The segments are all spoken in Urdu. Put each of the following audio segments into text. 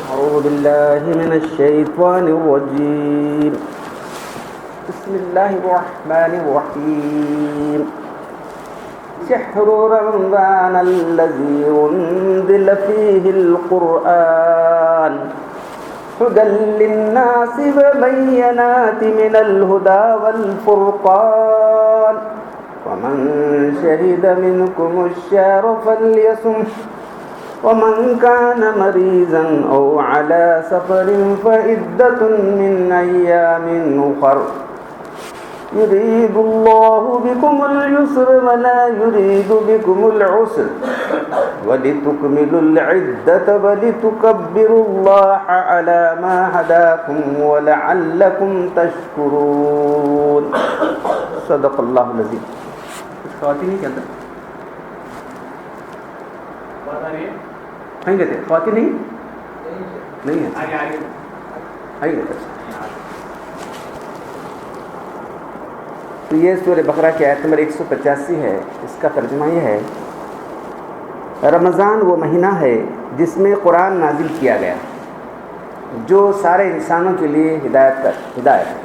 أعوذ بالله من الشيطان الرجيم. بسم الله الرحمن الرحيم. شهر رمضان الذي أنزل فيه القرآن هدى للناس وبينات من الهدى والفرقان ومن شهد منكم الشهر فليصم ومن كان مريضا أو على سفر فعدة من أيام أخر يريد الله بكم اليسر ولا يريد بكم العسر ولتكملوا العدة ولتكبروا الله على ما هداكم ولعلكم تشكرون. صدق الله العظيم. خواتین کے اندر نہیں گئے تھے خواتین نہیں ہے آئیے. تو یہ سورہ بقرہ کی آیت نمبر 185 ہے. اس کا ترجمہ یہ ہے: رمضان وہ مہینہ ہے جس میں قرآن نازل کیا گیا جو سارے انسانوں کے لیے ہدایت ہے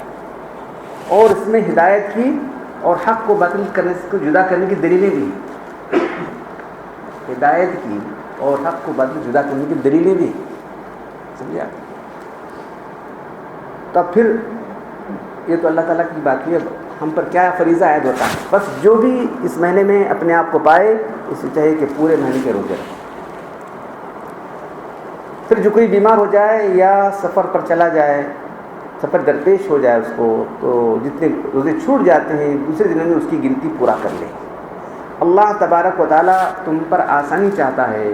اور اس میں ہدایت کی اور حق کو باطل کرنے کو جدا کرنے کی دلیلیں بھی ہیں. ہدایت کی اور حق کو باطل جدا کرنے کی دلیلیں بھی سمجھا. تو پھر یہ تو اللہ تعالیٰ کی بات ہے، ہم پر کیا فریضہ عائد ہوتا ہے. بس جو بھی اس مہینے میں اپنے آپ کو پائے اسے چاہیے کہ پورے مہینے کے روزے رکھے. پھر جو کوئی بیمار ہو جائے یا سفر پر چلا جائے، سفر درپیش ہو جائے اس کو، تو جتنے روزے چھوٹ جاتے ہیں دوسرے دنوں میں اس کی گنتی پورا کر لے. اللہ تبارک و تعالیٰ تم پر آسانی چاہتا ہے،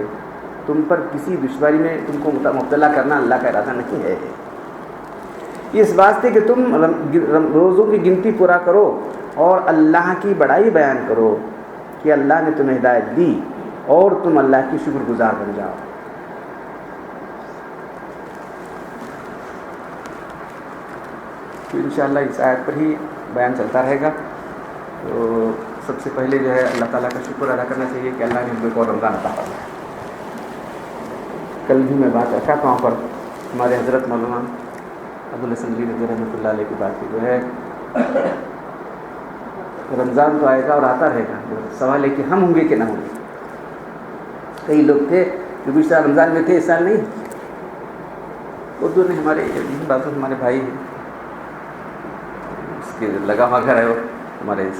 تم پر کسی دشواری میں تم کو مبتلا کرنا اللہ کا ارادہ نہیں ہے. اس واسطے کہ تم روزوں کی گنتی پورا کرو اور اللہ کی بڑائی بیان کرو کہ اللہ نے تمہیں ہدایت دی اور تم اللہ کی شکر گزار بن جاؤ. تو انشاءاللہ اس آیت پر ہی بیان چلتا رہے گا. تو سب سے پہلے جو ہے اللہ تعالیٰ کا شکر ادا کرنا چاہیے کہ اللہ نے ہم کو رمضان عطا فرمایا. کل بھی میں بات کرتا ہوں پر ہمارے حضرت مولانا ابوالحسن رضی رحمۃ اللہ علیہ کی بات کی جو ہے رمضان تو آئے گا اور آتا رہے گا، سوال ہے کہ ہم ہوں گے کہ نہ ہوں گے. کئی لوگ تھے جو گزشتہ رمضان میں تھے، اس سال نہیں. اردو نے ہمارے باتوں ہمارے بھائی ہیں، اس کے لگا ہوا گھر ہے، وہ ہمارے اس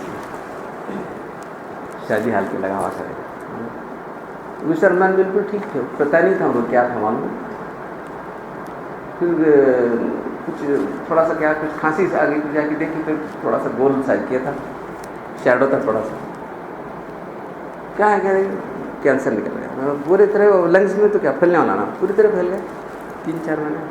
شادی حال کے لگا ہوا گھر ہے. گزشتہ رمضان بالکل ٹھیک تھے، پتہ نہیں تھا وہ کیا تھا معلوم. پھر کچھ تھوڑا سا کیا کچھ کھانسی سے آگے جا کے دیکھی، پھر تھوڑا سا گول سائز کیا تھا، شیڈو تھا تھوڑا سا. کیا ہے کہ کینسر نکل گیا پورے طرح. لنگس میں تو کیا پھیلنے والا نا، پوری طرح پھیل گیا 3-4 مہینے.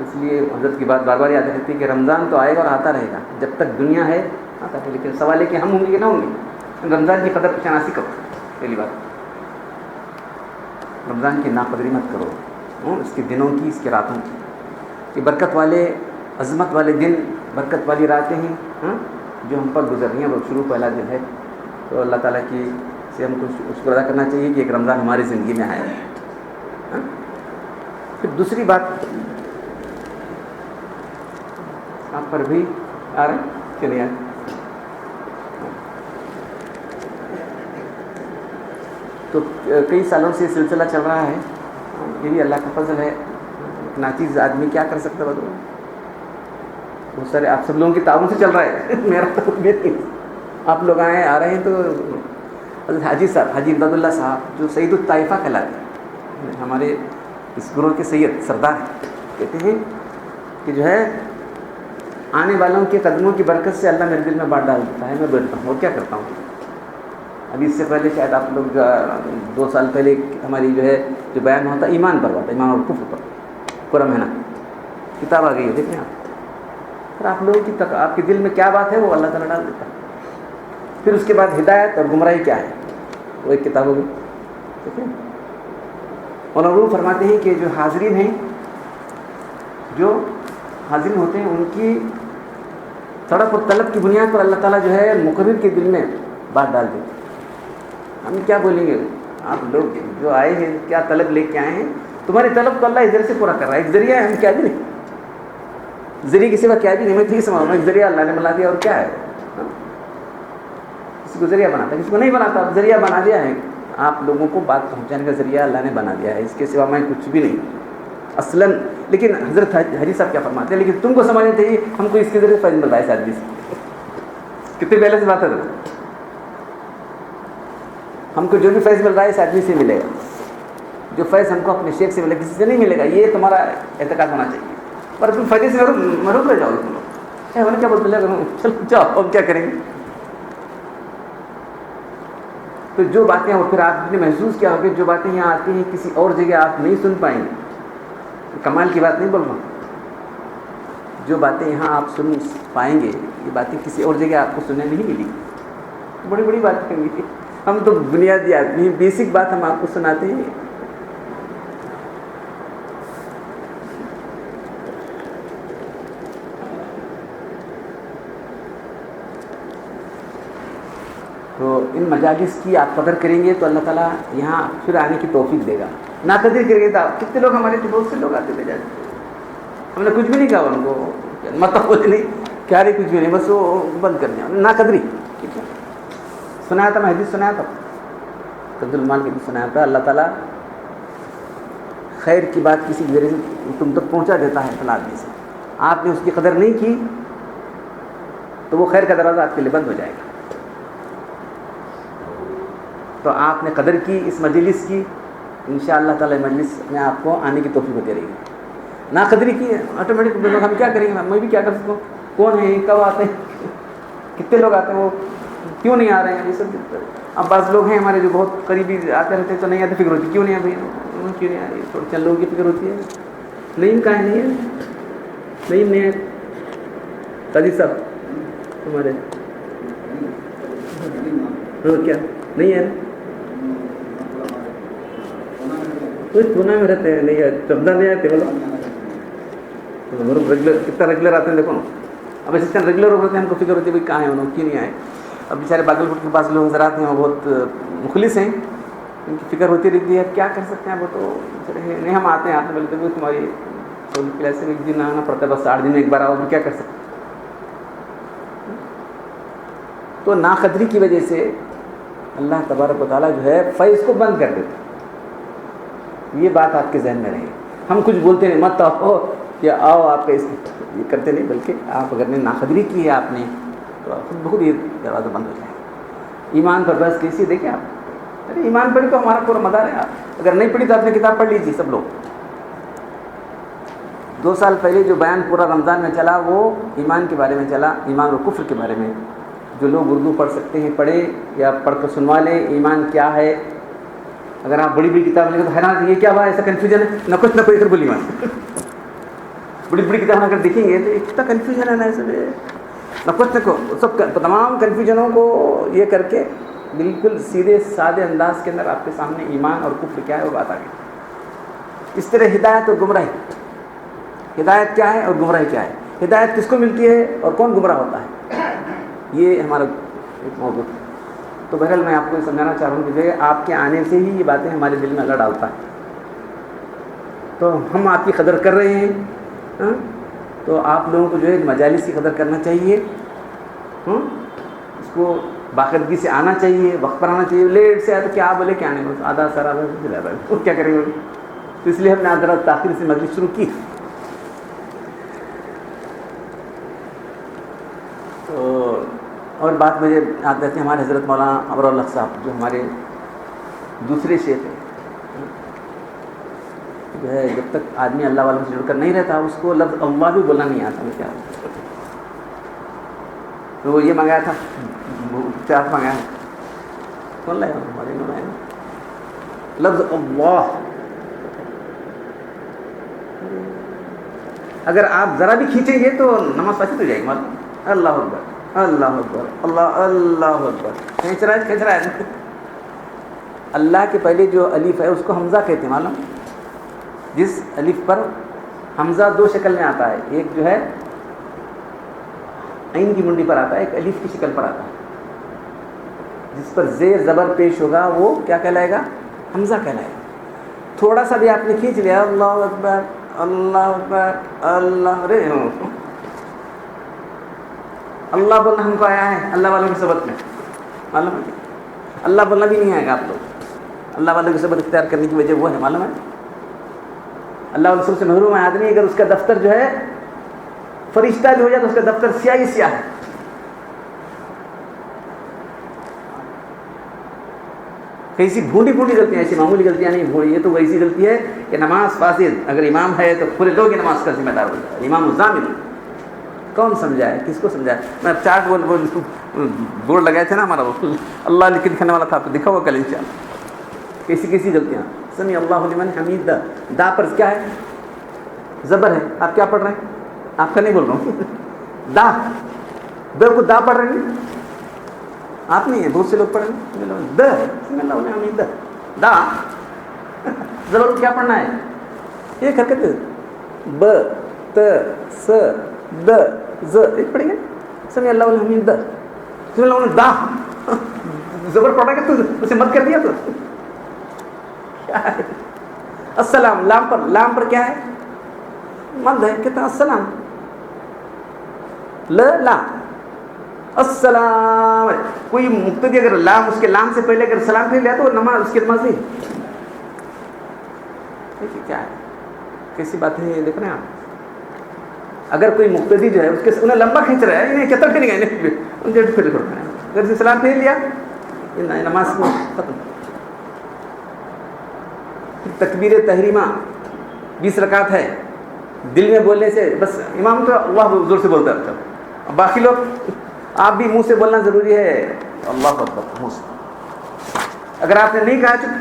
اس لیے حضرت کی بات بار بار یاد رہتی ہے کہ رمضان تو آئے گا اور آتا رہے گا، جب تک دنیا ہے آتا ہے. لیکن سوال ہے کہ ہم ہوں گے کہ نہ ہوں گے. رمضان کی قدر شناسی کرو. پہلی بات رمضان کی ناقدری مت کرو، اس کے دنوں کی، اس کے راتوں کی. یہ برکت والے عظمت والے دن، برکت والی راتیں ہیں جو ہم پر گزر رہی ہیں. وہ شروع پہلا دن ہے، تو اللہ تعالیٰ کی سے ہم کو شکر ادا کرنا چاہیے کہ ایک رمضان ہماری زندگی میں آیا ہے. پھر دوسری بات آپ پر بھی آ رہے کہ نہیں آ رہے؟ تو کئی سالوں سے سلسلہ چل رہا ہے. یہ بھی اللہ کا فضل ہے. ناچیز آدمی کیا کر سکتا ہے؟ بہت سارے آپ سب لوگوں کی تعاون سے چل رہا ہے. میرا تو نہیں. آپ لوگ آ رہے ہیں تو حضرت حاجی صاحب، حاجی امداد اللہ صاحب جو سید الطائفہ کہلاتے ہیں، ہمارے اس گروہ کے سید سردار ہیں، کہتے ہیں کہ جو ہے آنے والوں کے قدموں کی برکت سے اللہ میرے دل میں بات ڈال دیتا ہے. میں بولتا ہوں اور کیا کرتا ہوں. ابھی اس سے پہلے شاید آپ لوگ 2 سال پہلے ہماری جو ہے جو بیان ہوتا ایمان پر ہوا تھا، ایمان اور کفر پر، پورا مہینہ کتاب آ گئی ہے، دیکھیں آپ. پھر آپ لوگوں کی آپ کے دل میں کیا بات ہے وہ اللہ تعالیٰ ڈال دیتا ہے. پھر اس کے بعد ہدایت اور گمراہی کیا ہے وہ ایک کتاب ہوگی. ٹھیک ہے. اور وہ فرماتے ہیں کہ جو حاضرین ہیں، جو حاضرین ہوتے ہیں، ان کی طلب و طلب کی بنیاد پر اللہ تعالیٰ جو ہے مقرر کے دل میں بات ڈال دیتے. ہم کیا بولیں گے آپ لوگ جو آئے ہیں کیا طلب لے کے آئے ہیں؟ تمہاری طلب کو اللہ ادھر سے پورا کر رہا ہے. ایک ذریعہ ہے, ہم کیا بھی نہیں, ذریعے کے سوا کیا بھی نہیں. میں تو یہ سمجھ رہا ہوں ایک ذریعہ اللہ نے بنا دیا, اور کیا ہے. کسی کو ذریعہ بناتا ہے, کسی کو نہیں بناتا, ذریعہ بنا دیا ہے. آپ لوگوں کو بات پہنچانے کا ذریعہ اللہ نے بنا دیا ہے, اس کے سوا میں کچھ بھی نہیں اصلاً. لیکن حضرت حجی صاحب کیا فرماتے ہیں, لیکن تم کو سمجھنا چاہیے ہم کو اس کے ذریعے فیض مل رہا ہے. اس آدمی سے کتنے پہلے سے بات ہے, ہم کو جو بھی فیض مل رہا ہے اس آدمی سے ملے گا. جو فیض ہم کو اپنے شیخ سے ملے گا, کسی سے نہیں ملے گا. یہ تمہارا اعتقاد ہونا چاہیے. پر تم فیض سے محروم رہ جاؤ گے. تم لوگ ہمیں کیا بولتے ہیں, چلو جاؤ ہم کیا کریں گے. تو جو باتیں, اور پھر آپ نے محسوس کیا ہوگا جو باتیں یہاں آتی ہیں کسی اور جگہ آپ نہیں سن پائیں گے. کمال کی بات نہیں بول رہا ہوں, جو باتیں یہاں آپ سن پائیں گے یہ باتیں کسی اور جگہ آپ کو سننے نہیں ملی. بڑی بڑی باتیں کریں گے. ہم تو بنیادی آدمی, بیسک بات ہم آپ کو سناتے ہیں. تو ان مجالس کی آپ قدر کریں گے تو اللہ تعالیٰ یہاں پھر آنے کی توفیق دے گا. ناقدری کریں گے تو کتنے لوگ ہمارے بہت سے لوگ آتے تھے جاتے, ہم نے کچھ بھی نہیں کہا ان کو, مطلب کچھ نہیں کیا رہی, کچھ بھی نہیں, بس وہ بند کر دیا. ناقدری سنایا تھا, میں حدیث سنایا تھا, کنز المال کی حدیث سنایا تھا. اللہ تعالیٰ خیر کی بات کسی کے ذریعے سے تم تک پہنچا دیتا ہے فلاں آدمی سے. آپ نے اس کی قدر نہیں کی تو وہ خیر کا دروازہ آپ کے لیے بند ہو جائے گا. تو آپ نے قدر کی اس مجلس کی, انشاءاللہ تعالی مجلس میں آپ کو آنے کی توفیق ہوتی رہے گی. ناقدری کی آٹومیٹک ہم کیا کریں گے, میں بھی کیا کر سکتا ہوں. کون ہے, کب آتے ہیں, کتنے لوگ آتے ہیں, وہ کیوں نہیں آ رہے ہیں, یہ سب. اب بعض لوگ ہیں ہمارے جو بہت قریبی آتے رہتے ہیں, تو نہیں آتے, فکر ہوتی کیوں نہیں آتے, کیوں نہیں آ رہی. تھوڑے چند لوگوں کی فکر ہوتی ہے. نہیں کہاں ہے, نہیں ہے, نہیں ہے. قاضی صاحب ہمارے کیا نہیں ہے, کچھ پونا میں رہتے ہیں, نہیں چبدا نہیں آتے. بولو ریگولر, کتنا ریگولر آتے ہیں دیکھو نا. اب ایسے اتنا ریگولر ہوتے ہیں, ہم کو فکر ہوتی ہے بھائی کہاں ہیں انہوں, کیوں نہیں آئے. اب بیچارے باغل پور کے پاس لوگ حضرات ہیں, وہ بہت مخلص ہیں, ان کی فکر ہوتی رہتی ہے. کیا کر سکتے ہیں, وہ تو نہیں, ہم آتے ہیں آتے بولتے ہیں تمہاری کلاس سے ایک دن آنا پڑتا ہے, بس 8 دن میں ایک بار آؤ, کیا کر سکتے. تو ناقدری کی وجہ سے اللہ تبارک و تعالیٰ جو ہے فیض کو بند کر دیتا. یہ بات آپ کے ذہن میں رہے. ہم کچھ بولتے نہیں, مت آؤ یا آؤ, آپ کا یہ کرتے نہیں, بلکہ آپ اگر نے ناقدری کی ہے آپ نے تو خود بخود یہ دروازہ بند ہو جائے. ایمان پر بس کیسی دیکھیں آپ, ارے ایمان پڑھی تو ہمارا پورا مدار ہے. اگر نہیں پڑھی تو آپ نے کتاب پڑھ لیجیے سب لوگ. 2 سال پہلے جو بیان پورا رمضان میں چلا وہ ایمان کے بارے میں چلا, ایمان اور کفر کے بارے میں. جو لوگ اردو پڑھ سکتے ہیں پڑھے, یا پڑھ کر سنوا لیں ایمان کیا ہے. اگر آپ بڑی بڑی کتاب لیں تو حیران, یہ کیا ہوا, ایسا کنفیوژن ہے, نہ کچھ نہ کوئی ادھر بولی ایمان. بڑی بڑی کتابیں اگر دیکھیں گے تو اتنا کنفیوژن ہے نا, ایسے نہ کچھ نہ سب تمام کنفیوژنوں کو یہ کر کے بالکل سیدھے سادے انداز کے اندر آپ کے سامنے ایمان اور کفر کیا ہے وہ بات آ گئی. اس طرح ہدایت اور گمراہی, ہدایت کیا ہے اور گمراہی کیا ہے, ہدایت کس کو ملتی ہے اور کون گمراہ ہوتا ہے, یہ ہمارا ایک موضوع. تو بہرحال میں آپ کو یہ سمجھانا چاہ رہا ہوں کہ آپ کے آنے سے ہی یہ باتیں ہمارے دل میں اللہ ڈالتا ہے. تو ہم آپ کی قدر کر رہے ہیں, تو آپ لوگوں کو جو ہے مجالس کی قدر کرنا چاہیے. اس کو باقاعدگی سے آنا چاہیے, وقت پر آنا چاہیے. لیٹ سے آئے تو کیا بولے کیا نہیں, بس آدھا سر آدھا دلا تو کیا کریں گے. تو اس لیے ہم نے آدھا تاخیر سے مجلس شروع کی. تو اور بات مجھے یاد رہتی ہے, ہمارے حضرت مولانا ابر الحق صاحب جو ہمارے دوسرے شیخ ہیں, جو ہے جب تک آدمی اللہ والوں سے جڑ کر نہیں رہتا اس کو لفظ اللہ بھی بولنا نہیں آتا. میں کیا تو وہ یہ منگایا تھا, چاپ منگایا, کون لائے ہمارے منگایا لفظ اللہ. اگر آپ ذرا بھی کھینچیں گے تو نماز فاسد ہو جائے گی. اللہ اکبر اللہ اکبر اللہ اللہ اکبر, کھینچ رہا ہے. اللہ کے پہلے جو الف ہے اس کو حمزہ کہتے ہیں, معلوم. جس الف پر حمزہ 2 شکل میں آتا ہے, ایک جو ہے عین کی منڈی پر آتا ہے, ایک الف کی شکل پر آتا ہے. جس پر زیر زبر پیش ہوگا وہ کیا کہلائے گا, حمزہ کہلائے. تھوڑا سا بھی آپ نے کھینچ لیا اللہ اکبر اللہ اکبر اللہ، ارے اللہ بولنا ہم کو آیا ہے اللہ والوں کے سبق میں، معلوم ہے؟ اللہ بولنا بھی نہیں آئے گا آپ لوگ. اللہ والوں کے سبق اختیار کرنے کی وجہ وہ ہے، معلوم ہے؟ اللہ والے رسول سے محروم ہے آدمی اگر اس کا دفتر جو ہے فرشتہ بھی ہو جائے تو اس کا دفتر سیاہ ہی سیاہ ہے. کیسی بھونڈی غلطیاں، ایسی معمولی غلطیاں نہیں بھونڈی. یہ تو ویسی غلطی ہے کہ نماز فاسد، اگر امام ہے تو پورے لوگ نماز کا ذمہ دار ہو جائے. امام الضامن کون سمجھائے، کس کو سمجھائے؟ میں چارٹ بورڈ لگائے تھے نا ہمارا، وہ اللہ لکھ دکھانے والا تھا، تو دکھا ہوا کل انشاءاللہ. کیسی غلطیاں. سمی اللہ لمن حمید، دا پر کیا ہے؟ زبر ہے. آپ کیا پڑھ رہے ہیں؟ آپ کا نہیں بول رہا ہوں. دا کو دا پڑھ رہے ہیں آپ نہیں ہے، بہت سے لوگ پڑھ رہے ہیں د. سمی اللہ لمن حمید دا زبر کو کیا پڑھنا ہے؟ ایک حرکت ب ت س د ز ایک پڑھیں گے. سمی اللہ الحمید سمی اللہ دا زبر پڑھا کہ تو اسے مت کر دیا تو کیا ہے؟ السلام لام پر کیا ہے؟ مند ہے. کہتا السلام لا السلام. کوئی مقتدی اگر لام اس کے لام سے پہلے اگر سلام پھیر لیا تو نماز اس کی نماز نہیں. کیا ہے کیسی بات ہے دیکھ رہے ہیں آپ؟ اگر کوئی مقتدی جو ہے اس کے انہیں لمبا کھینچ رہا ہے، انہیں کتر پھر گئے اگر سلام پھیر لیا نماز ختم. تکبیر تحریمہ 20 رکعت ہے، دل میں بولنے سے بس امام تو اللہ زور سے بولتا ہے. اب باقی لوگ آپ بھی منہ سے بولنا ضروری ہے اللہ اکبر منہ سے. اگر آپ نے نہیں کہا چپ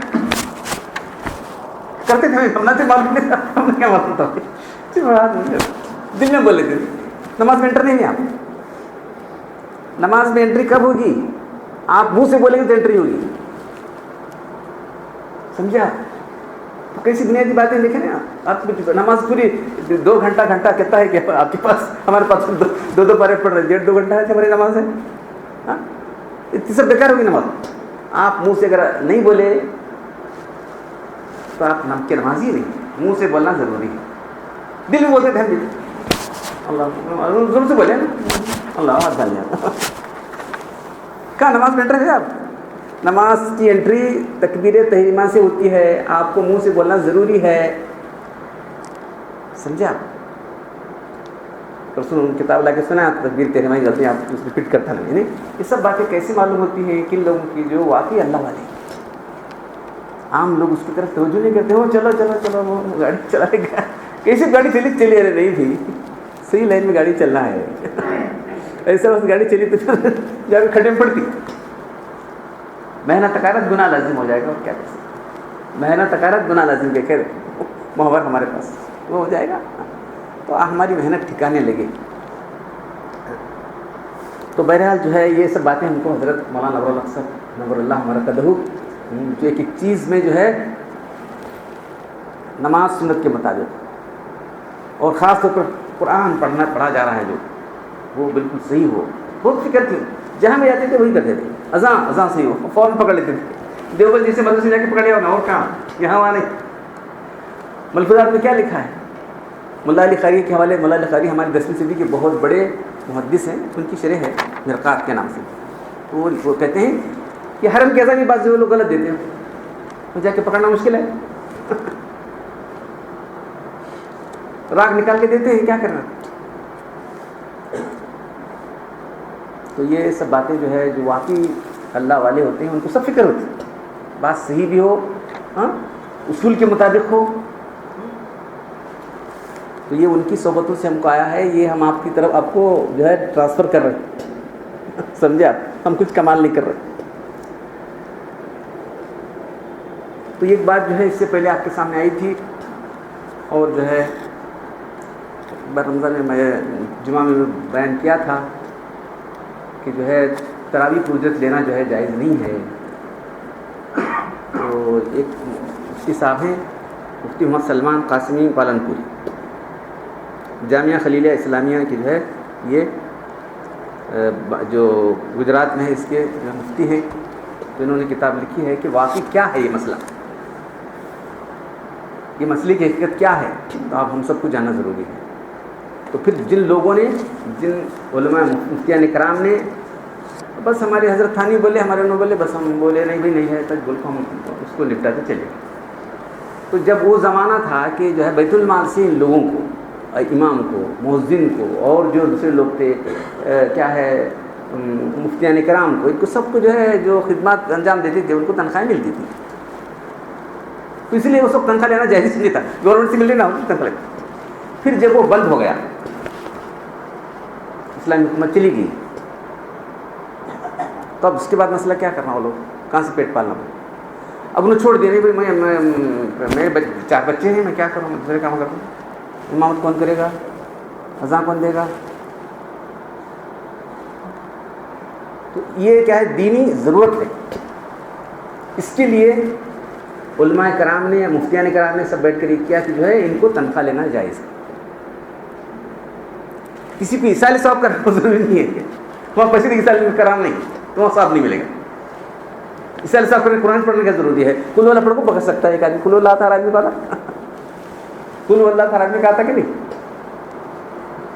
کرتے تھے ہم نے معلوم نہیں تھا، ہم نے کیا معلوم تھا، دل میں بولے تھے. نماز میں انٹر نہیں ہے. آپ نماز میں انٹری کب ہوگی؟ آپ منہ سے بولیں گے تو انٹری ہوگی. سمجھے آپ؟ کیسی بنیادی باتیں دیکھیں نا آپ. نماز پوری 2 گھنٹہ کہتا ہے کہ آپ کے پاس، ہمارے پاس 2 پارے پڑھ رہے 1.5-2 گھنٹہ ہے ہماری نماز ہے. اتنی سب بیکار ہوگی نماز. آپ منہ سے اگر نہیں بولے تو آپ نام کی نماز ہی نہیں. منہ سے بولنا ضروری ہے. دل میں بولتے تھے اللہ زور سے بولے اللہ کہاں نماز میں انٹر ہے. آپ نماز کی انٹری تکبیر تحریمہ سے ہوتی ہے. آپ کو منہ سے بولنا ضروری ہے. سمجھے آپ؟ رسول کتاب لا کے سنا تکبیر تحریمہ کی غلطی آپ اس میں فٹ کرتا نہیں. یہ سب باتیں کیسی معلوم ہوتی ہیں؟ کن لوگوں کی جو واقعی اللہ والے. عام لوگ اس کی طرف توجہ نہیں کرتے. ہو چلو وہ گاڑی چلائے گا. کیسی گاڑی چلی ارے نہیں تھی صحیح لائن میں گاڑی چلنا ہے. ایسا بس گاڑی چلی تو جا کے کھڈے میں پڑتی. محنت تکارت گناہ لازم ہو جائے گا. اور کیا کر سکتے؟ محنت تکارت گناہ لازم کے خیر محور ہمارے پاس وہ ہو جائے گا تو ہماری محنت ٹھکانے لگے. تو بہرحال جو ہے یہ سب باتیں ہم کو حضرت مولانا نور الحق صاحب نور اللہ مرکزہ جو ایک چیز میں جو ہے نماز سنت کے مطابق اور خاص طور پر قرآن پڑھا جا رہا ہے جو وہ بالکل صحیح ہو. بہت فکر تھی جہاں میں جاتے تھے وہی کرتے تھے. اذان صحیح ہو فوراً پکڑ لیتے تھے. دیوبند جیسے مدرسے جا کے پکڑ لیا اور کہاں یہاں وہاں نہیں. ملفوظات میں کیا لکھا ہے؟ ملا علی قاری کے حوالے. ملا علی قاری ہماری 10ویں صدی کے بہت بڑے محدث ہیں. ان کی شرح ہے مرقات کے نام سے. تو وہ کہتے ہیں کہ حرم کی اذان کی بات جو لوگ غلط دیتے ہیں تو جا کے پکڑنا مشکل ہے. راگ نکال کے دیتے ہیں کیا کرنا. تو یہ سب باتیں جو ہے جو واقعی اللہ والے ہوتے ہیں ان کو سب فکر ہوتی ہے. بات صحیح بھی ہو اصول کے مطابق ہو. تو یہ ان کی صحبتوں سے ہم کو آیا ہے. یہ ہم آپ کی طرف آپ کو جو ہے ٹرانسفر کر رہے ہیں. سمجھے آپ؟ ہم کچھ کمال نہیں کر رہے. تو ایک بات جو ہے اس سے پہلے آپ کے سامنے آئی تھی اور جو ہے رمضان میں جمعہ میں بیان کیا تھا کہ جو ہے تراویح کی اجرت لینا جو ہے جائز نہیں ہے. تو ایک مفتی صاحب ہیں مفتی محمد سلمان قاسمی پالنپوری جامعہ خلیلیہ اسلامیہ کی جو ہے یہ جو گجرات میں ہے اس کے جو مفتی ہیں. تو انہوں نے کتاب لکھی ہے کہ واقعی کیا ہے یہ مسئلہ. یہ مسئلے کی حقیقت کیا ہے، تو آپ ہم سب کو جاننا ضروری ہے. تو پھر جن لوگوں نے، جن علماء مفتیان کرام نے، بس ہمارے حضرت تھانی بولے، ہمارے انہوں بولے، بس ہم بولے نہیں بھائی نہیں ہے تک بول کو ہم اس کو نپٹاتے چلے. تو جب وہ زمانہ تھا کہ جو ہے بیت المال سے ان لوگوں کو، امام کو، مؤذن کو، اور جو دوسرے لوگ تھے کیا ہے مفتیان کرام کو، ان کو سب کو جو ہے جو خدمات انجام دیتے تھے ان کو تنخواہیں ملتی تھی. تو اس لیے وہ سب تنخواہ لینا جائز نہیں تھا، گورنمنٹ سے مل لینا ہوتی تنخواہ. پھر جب وہ بند ہو گیا، اسلامی حکومت چلی گئی، تو اب اس کے بعد مسئلہ کیا کرنا، وہ لوگ کہاں سے پیٹ پالنا. اب انہوں چھوڑ دیا، نہیں بھائی میرے 4 بچے ہیں، میں کیا کروں، دوسرے کام کروں. امامت کون کرے گا، اذان کون دے گا. تو یہ کیا ہے، دینی ضرورت ہے. اس کے لیے علماء کرام نے، مفتیان کرام نے سب بیٹھ کر یہ کیا کہ جو ہے ان کو تنخواہ لینا جائز ہے. کسی کو ایصال ثواب کرنا ضروری نہیں ہے، وہاں پسند ایصال کرام نہیں تو وہاں ثواب نہیں ملے گا. ایصال ثواب کرنے قرآن پڑھنے کا ضروری ہے. کل واللہ پڑھ کو پکڑ سکتا ہے ایک آدمی، کل واللہ تھا آدمی پڑھا، کل واللہ تھا آدمی کہا تھا کہ نہیں،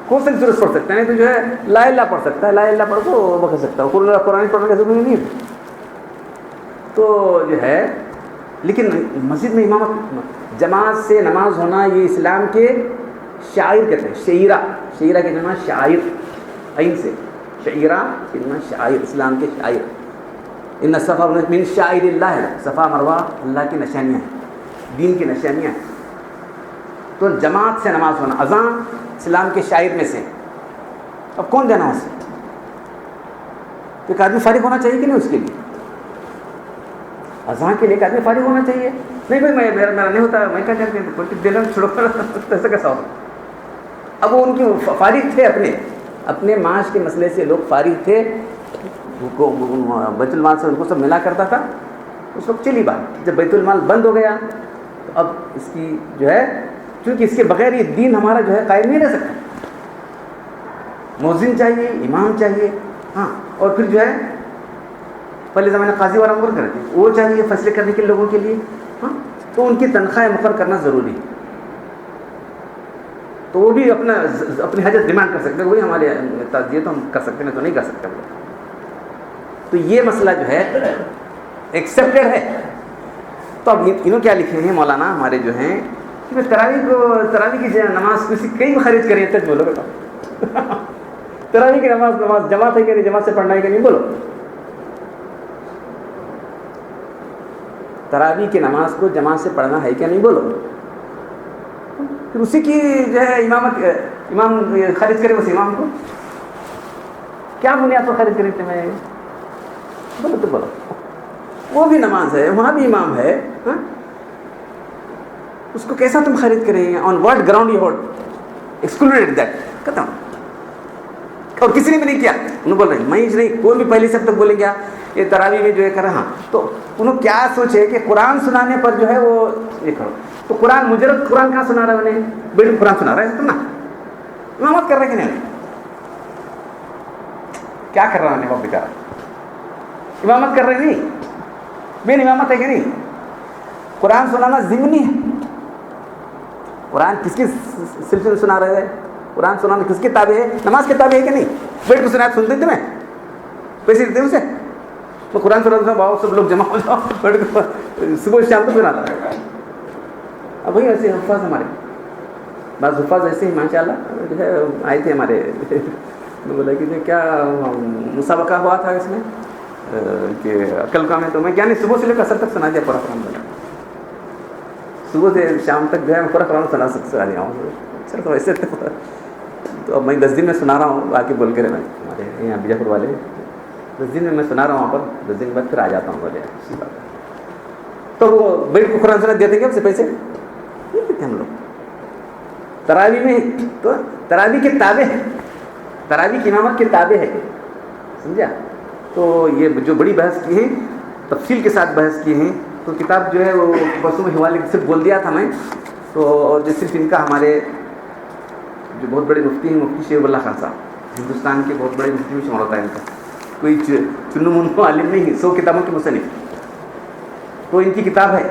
کون سی ضرورت پڑھ سکتا ہے. نہیں تو جو ہے لا الہ پڑھ سکتا ہے، لا الہ پڑھ کو پکڑ سکتا ہے، کل واللہ قرآن پڑھنے کا ضروری نہیں ہے. تو جو ہے لیکن مسجد میں امامت، جماعت سے نماز ہونا، یہ اسلام کے شعائر کہتے ہیں. شعیرہ کے نام شعائر، عین سے شعیرہ کے نام شعائر، اسلام کے شعائر. ان صفا من شعائر اللہ ہے، صفا مروہ اللہ کی نشانیاں ہیں، دین کی نشانیاں ہیں. تو جماعت سے نماز ہونا، اذان اسلام کے شعائر میں سے. اب کون دینا اسے، تو ایک آدمی فارغ ہونا چاہیے کہ نہیں اس کے لیے، اذان کے لیے ایک آدمی فارغ ہونا چاہیے. نہیں بھائی میرا نہیں ہوتا، میں کیا کرتے ہیں کوئی دے لوں چھوڑو ایسا کیسا ہوگا. اب وہ ان کی فارغ تھے، اپنے معاش کے مسئلے سے لوگ فارغ تھے، بیت المال سے ان کو سب ملا کرتا تھا. اس وقت چلی بات، جب بیت المال بند ہو گیا تو اب اس کی جو ہے، کیونکہ اس کے بغیر یہ دین ہمارا جو ہے قائم نہیں رہ سکتا. مؤذن چاہیے، امام چاہیے، ہاں، اور پھر جو ہے پہلے زمانے قاضی والا مقرر کرتے وہ چاہیے فیصلے کرنے کے لوگوں کے لیے، ہاں. تو ان کی تنخواہ مقرر کرنا ضروری ہے. تو وہ بھی اپنی حاجت ڈیمانڈ کر سکتے ہیں، وہی ہمارے تعزیت تو ہم کر سکتے ہیں، تو نہیں کر سکتے. تو یہ مسئلہ جو ہے ایکسیپٹیڈ ہے. تو اب انہوں کیا لکھے ہیں مولانا ہمارے جو ہیں کہ تراویح کی نماز کسی کئی خرید کریں تک بولو بیٹا تراویح کی نماز جماعت ہے کہ نہیں، جماعت سے پڑھنا ہے کہ نہیں، بولو. تراویح کی نماز کو جماعت سے پڑھنا ہے کیا نہیں، بولو. پھر اسی کی جو ہے امام خرید کرے اس امام کو، کیا بنیاد پر خرید کرے میں، بولو تو بولو. وہ بھی نماز ہے، وہاں بھی امام ہے، ہاں؟ اس کو کیسا تم خرید کریں گے، on what ground you hold excluded that, ختم. اور کسی نے بھی نہیں کیا. انہوں بول رہے ہیں میں نہیں، کوئی بھی پہلے سے اب تک بولے گیا یہ تراویح میں جو ہے کر رہا. تو انہوں کیا سوچے کہ قرآن سنانے پر جو ہے وہ یہ کرو. تو قرآن مجرد قرآن کہاں سنا رہا ہے، انہیں بیٹھ قرآن سنا رہا ہے تم نا، امامت کر رہے کہ نہیں، کیا کر رہا ہے وہ بیچارہ، امامت کر رہے نہیں، بین امامت ہے کہ نہیں. قرآن سنانا ضمنی ہے. قرآن کس کے سلسلے میں سنا رہے ہیں، قرآن سنانا کس کے تابع ہے، نماز کے تابع ہے کہ نہیں. بیٹھ کو سنا سنتے تھے، میں پیسے دیتے اسے، میں قرآن سناتا ہوں، باؤ سب لوگ جمع ہو جاؤ، بیٹھ کو صبح شام کو سناتا ہے. اب وہی ایسے حفاظ ہمارے بعض حفاظ ایسے ہی ماشاء اللہ جو ہے آئے تھے ہمارے بولا کہ کیا مسابقہ ہوا تھا اس میں کہ عقل کا میں، تو میں کیا نہیں صبح سے لے کر اثر تک سنا دیا پورا قرآن، بولا صبح سے شام تک جو ہے پورا قرآن سنا دیا ہوں. اچھا تو ایسے تو اب میں 10 دن میں سنا رہا ہوں، آ کے بول کے رہنا ہمارے یہاں بیجاپور والے 10 دن میں سنا رہا ہوں وہاں پر، 10 دن بعد پھر آ جاتا ہوں. بولے اچھی بات ہے. تو وہ بیٹھ کو قرآن سنا دیتے کیا، اس سے پیسے دیتے ہم لوگ. تراویح میں تو تراویح کے تابع ہے، تراویح کی امامت کے تابع ہے، سمجھا. تو یہ جو بڑی بحث کی ہیں، تفصیل کے ساتھ بحث کی ہیں. تو کتاب جو ہے وہ برسوں میں حوالے صرف بول دیا تھا میں. تو اور جو صرف ان کا ہمارے جو بہت بڑے مفتی ہیں، مفتی شیخ اللہ خان صاحب، ہندوستان کے بہت بڑے مفتی میں شمار ہوتا ہے ان کا، کوئی چنو منو عالم نہیں ہے، 100 کتابوں کے مصنف. تو ان کی کتاب ہے،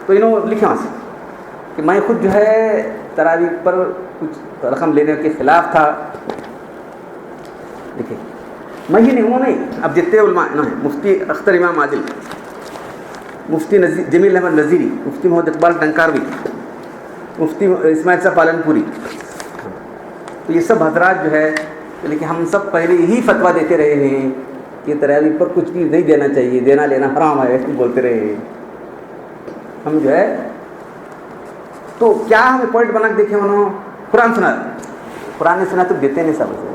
تو انہوں لکھا وہاں سے کہ میں خود جو ہے تراویح پر کچھ رقم لینے کے خلاف تھا. دیکھیں میں ہی نہیں ہوں نہیں، اب جتنے علماء ہیں مفتی اختر امام عادل، مفتی جمیل احمد نذیری، مفتی محمد اقبال ٹنکاروی، مفتی اسماعیل صاحب پالن پوری، تو یہ سب حضرات جو ہے، لیکن ہم سب پہلے یہی فتویٰ دیتے رہے ہیں کہ تراویح پر کچھ بھی نہیں دینا چاہیے، دینا لینا حرام ہے، ایسے بولتے رہے ہیں ہم جو ہے. تو کیا ہمیں پوائنٹ بنا کے دیکھیں انہوں قرآن سنا، قرآن نے سنا تو دیتے نہیں سب سے.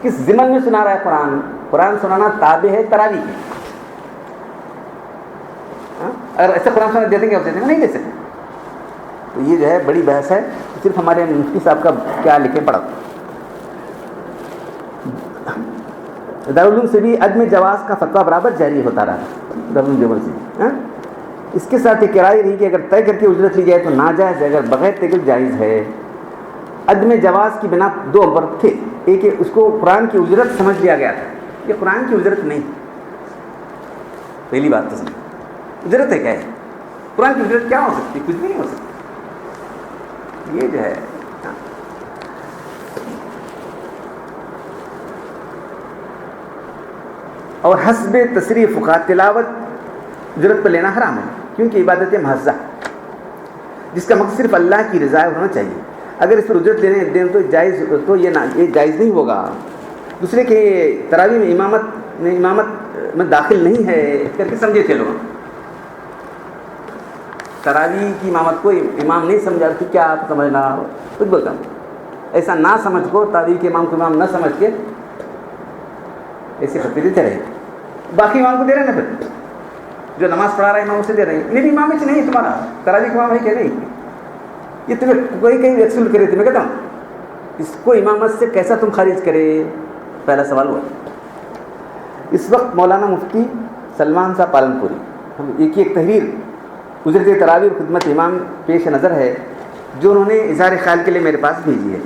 کس ضمن میں سنا رہا ہے قرآن؟ قرآن سنانا تابع ہے تراویح کی. اگر ایسے قرآن سنا دیتے گے نہیں دے سکتے. تو یہ جو ہے بڑی بحث ہے، صرف ہمارے مفتی صاحب کا کیا لکھے پڑھا. دارالعلوم سے بھی عدم جواز کا فتویٰ برابر جاری ہوتا رہا، دارالعلوم دیوبند سے. اس کے ساتھ یہ رائے رہی کہ اگر طے کر کے اجرت لی جائے تو ناجائز ہے، اگر بغیر طے کے جائز ہے. عدم جواز کی بنا دو امر تھے. ایک اس کو قرآن کی اجرت سمجھ لیا گیا تھا، یہ قرآن کی اجرت نہیں. پہلی بات تو سمجھ، اجرت ہے کیا ہے؟ قرآن کی اجرت کیا ہو سکتی؟ کچھ بھی نہیں ہو سکتی. یہ جو ہے اور حسب تصریح فقہ تلاوت اجرت پر لینا حرام ہے، کیونکہ عبادت محضہ جس کا مقصد صرف اللہ کی رضا ہونا چاہیے. اگر اس پر اجرت لینے دیں تو جائز، تو یہ جائز نہیں ہوگا. دوسرے کے تراویح میں امامت میں داخل نہیں ہے کر کے سمجھے تھے لوگ. تراویح کی امامت کو امام نہیں سمجھا تو کیا آپ سمجھنا؟ کچھ بولتا ہوں ایسا نہ سمجھ کو، تراویح کے امام کو امام نہ سمجھ کے ایسے فتوے دیتے رہے. باقی امام کو دے رہے ہیں نا، پھر جو نماز پڑھا رہا ہے امام اسے دے رہے ہیں. نہیں امام اچ نہیں ہے تمہارا، تراویح کا امام ہے کہ نہیں؟ یہ تمہیں کوئی کہیں ایکسکلوڈ کرے تھے. میں کہتا ہوں اس کو امامت سے کیسا تم خارج کرے؟ پہلا سوال ہوا. اس وقت مولانا مفتی سلمان صاحب پالن پوری ہم ایک تحریر اجرت تراویح اور خدمت امام پیش نظر ہے جو انہوں نے اظہار خیال کے لیے میرے پاس بھیجی ہے.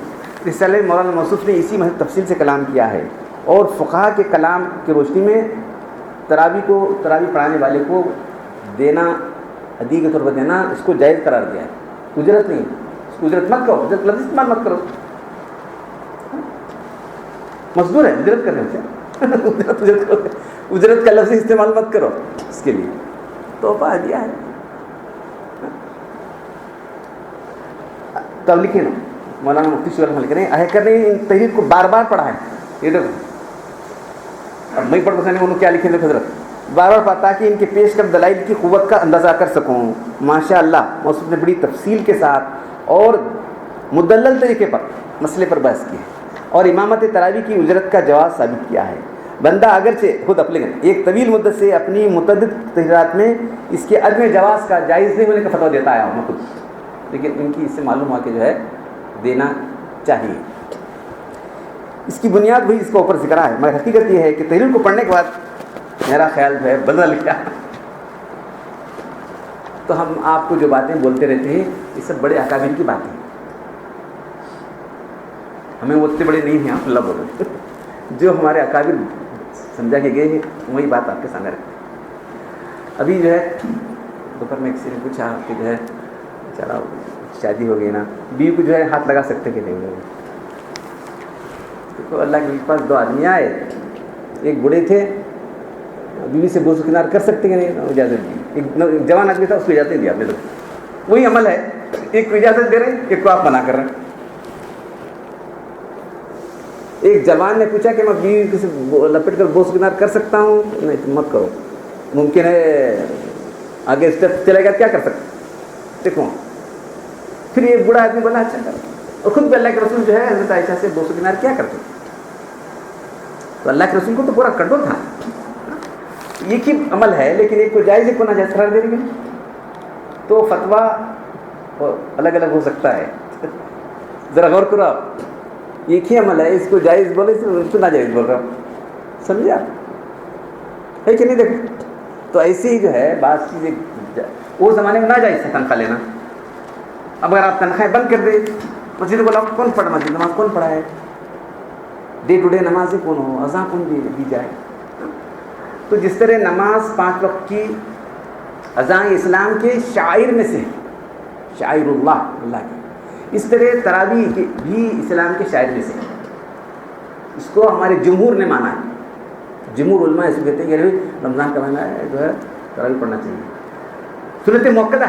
رسالے مولانا موصوف نے اسی محض تفصیل سے کلام کیا ہے اور فقہا کے کلام کی روشنی میں تراویح پڑھانے والے کو دینا، ہدیہ کے طور پر دینا، اس کو جائز قرار دیا ہے. اجرت نہیں، اس کو اجرت مت کرو، اجرت لفظ استعمال مت کرو. مزدور ہے اجرت کرنے سے اجرت کا لفظ استعمال مت کرو. اس کے لیے تحفہ دیا ہے. تب لکھے نا مولانا مفتی شور لکھ رہے ہیں کر نے ان تحریر کو بار بار پڑھا ہے. یہ دیکھو اب میں پڑھ سکتے انہوں کیا لکھے تھے حضرت، بار بار پڑھا تاکہ ان کے پیش کر دلائل کی قوت کا اندازہ کر سکوں. ماشاء اللہ موصوف نے بڑی تفصیل کے ساتھ اور مدلل طریقے پر مسئلے پر بحث کی ہے اور امامت تراویح کی اجرت کا جواز ثابت کیا ہے. بندہ اگرچہ خود اپنے ایک طویل مدت سے اپنی متعدد تحریرات میں اس کے عدم جواز کا جائز نہیں ہونے کا فتویٰ دیتا آیا ہوں میں خود، لیکن ان کی اس سے معلوم ہوا کہ جو ہے دینا چاہیے. اس کی بنیاد وہی اس کو اوپر ذکر ہے. مگر حقیقت یہ ہے کہ تحریر کو پڑھنے کے بعد میرا خیال جو ہے بدل گیا. تو ہم آپ کو جو باتیں بولتے رہتے ہیں یہ سب بڑے اکابر کی باتیں ہیں، ہمیں وہ اتنے بڑے نہیں ہیں. آپ اللہ بولو جو ہمارے اکابر سمجھا کے گئے ہیں وہی بات آپ کے سامنے رکھتے ہیں. ابھی جو ہے دوپہر میں کسی نے پوچھا کہ جو ہے چلا شادی ہو گئی نا، بیوی کو جو ہے ہاتھ لگا سکتے کہ نہیں؟ تو اللہ کے پاس دو آدمی آئے، ایک بوڑھے تھے، بیوی سے بوسو کنار کر سکتے کہ نہیں؟ اجازت دی. ایک جوان آدمی تھا، اس کو اجازت نہیں دیا. آپ نے تو وہی عمل ہے، ایک کو اجازت دے رہے ہیں، ایک کو آپ منع کر رہے ہیں. ایک جوان نے پوچھا کہ میں بیوی سے لپٹ کر بوسو کنار کر سکتا ہوں؟ نہیں تم مت کرو، ممکن ہے آگے اسٹیپ چلے گا، کیا کر سکتے دیکھو. پھر یہ بوڑھا آدمی بولا اچھا کرو. اور خود بھی اللہ کے رسول جو ہے حضرت عائشہ سے بوسو کنار کیا کرتے، تو اللہ کے رسول کو تو پورا کنٹرول تھا. ایک ہی عمل ہے لیکن ایک کو جائز ایک کو ناجائز قرار دے رہی ہے، تو فتویٰ الگ الگ ہو سکتا ہے. ذرا غور کرو آپ، ایک ہی عمل ہے، اس کو جائز بولے اس کو ناجائز بول رہا ہوں. سمجھے آپ ہے کہ نہیں؟ دیکھو تو ایسے ہی جو ہے بعض چیزیں وہ زمانے میں ناجائز تھا تنخواہ لینا. اب اگر آپ تنخواہیں بند کر دیں، مسجد کو بولا کون پڑھا، مسجد نماز کون پڑھا ہے، ڈے ٹو ڈے نمازیں کون ہو، اذان کون دی جائے. تو جس طرح نماز 5 وقت کی اذان اسلام کے شاعر میں سے، شاعر اللہ کی، اس طرح تراویح بھی اسلام کے شاعر میں سے، اس کو ہمارے جمہور نے مانا ہے، جمہور علماء اس کو کہتے ہیں کہ رمضان کا مہینہ ہے جو ہے تراویح پڑھنا چاہیے. سنت موقدہ،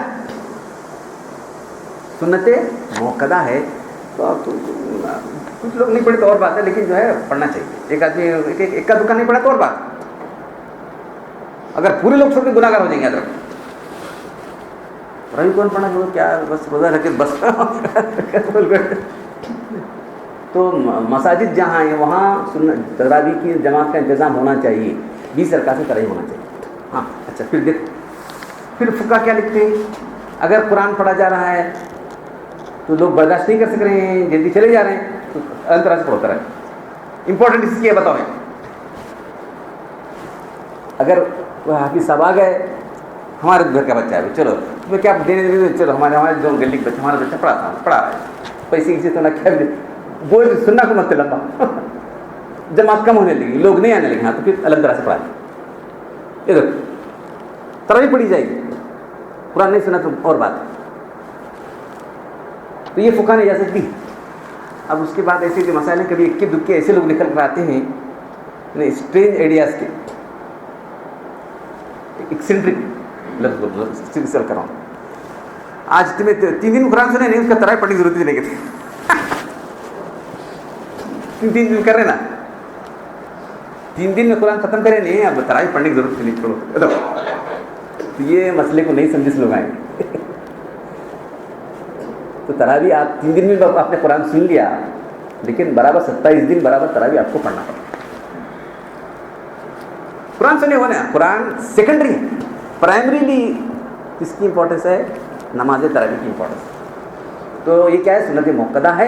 سنت موقدہ ہے تو کچھ لوگ نہیں پڑھے تو اور بات ہے، لیکن جو ہے پڑھنا چاہیے. ایک آدمی ایک کا دکان نہیں پڑھا تو اور بات، اگر پورے لوگ چھوڑ کے گناہگار ہو جائیں گے. ادھر تراویح کون پڑھنا چاہیے، کیا بس روزہ رکھ کے بس. تو مساجد جہاں ہیں وہاں تراویح کی جماعت کا انتظام ہونا چاہیے، 20 رکعت سے تراویح ہونا چاہیے. ہاں اچھا، پھر دیکھ پھر فقہ کیا لکھتے ہیں، اگر قرآن پڑھا جا رہا ہے تو لوگ برداشت نہیں کر سک رہے ہیں، جلدی چلے جا رہے ہیں، تو الگ طرح سے پڑھتا رہے. امپورٹنٹ اس کی ہے، بتاؤ. اگر وہ حافظ صاحب آ گئے، ہمارے گھر کا بچہ ہے، چلو تمہیں کیا دینے دیں، چلو ہمارے جو گلی کے بچے، ہمارا بچہ پڑھا رہا ہے، پیسے کسی تو نہ کیا بول سننا کو مت لمبا. جماعت کم ہونے لگی، لوگ نہیں آنے لگے، ہاں تو پھر الگ طرح سے پڑھا لیں. ادھر تراویح پڑھی جائے گی، قرآن نہیں سنا تو اور بات. تو یہ فقہ نے اجازت دی. اب اس کے بعد ایسے کے مسائل ہیں، کبھی اکے دکے ایسے لوگ نکل کر آتے ہیں اسٹرینج آئیڈیاز کے، ایکسنٹرک لفظ سل کر رہا ہوں. آج تمہیں 3 دن قرآن سنے نہیں، اس کا تراویح پڑھنے کی ضرورت ہی نہیں کہتے. 3 دن کر رہے نا، 3 دن میں قرآن ختم کرے نہیں، اب تراویح پڑھنے کی ضرورت نہیں، چھوڑو. تو یہ مسئلے کو نہیں سمجھے لوگ آئیں گے. تو تراویح آپ 3 دن میں آپ نے قرآن سن لیا، لیکن برابر 27 دن برابر تراویح آپ کو پڑھنا پڑے. قرآن سنے ہونا، قرآن سیکنڈری، پرائمریلی اس کی امپورٹنس ہے نماز تراویح کی امپورٹنس. تو یہ کیا ہے، سنت موقدہ ہے.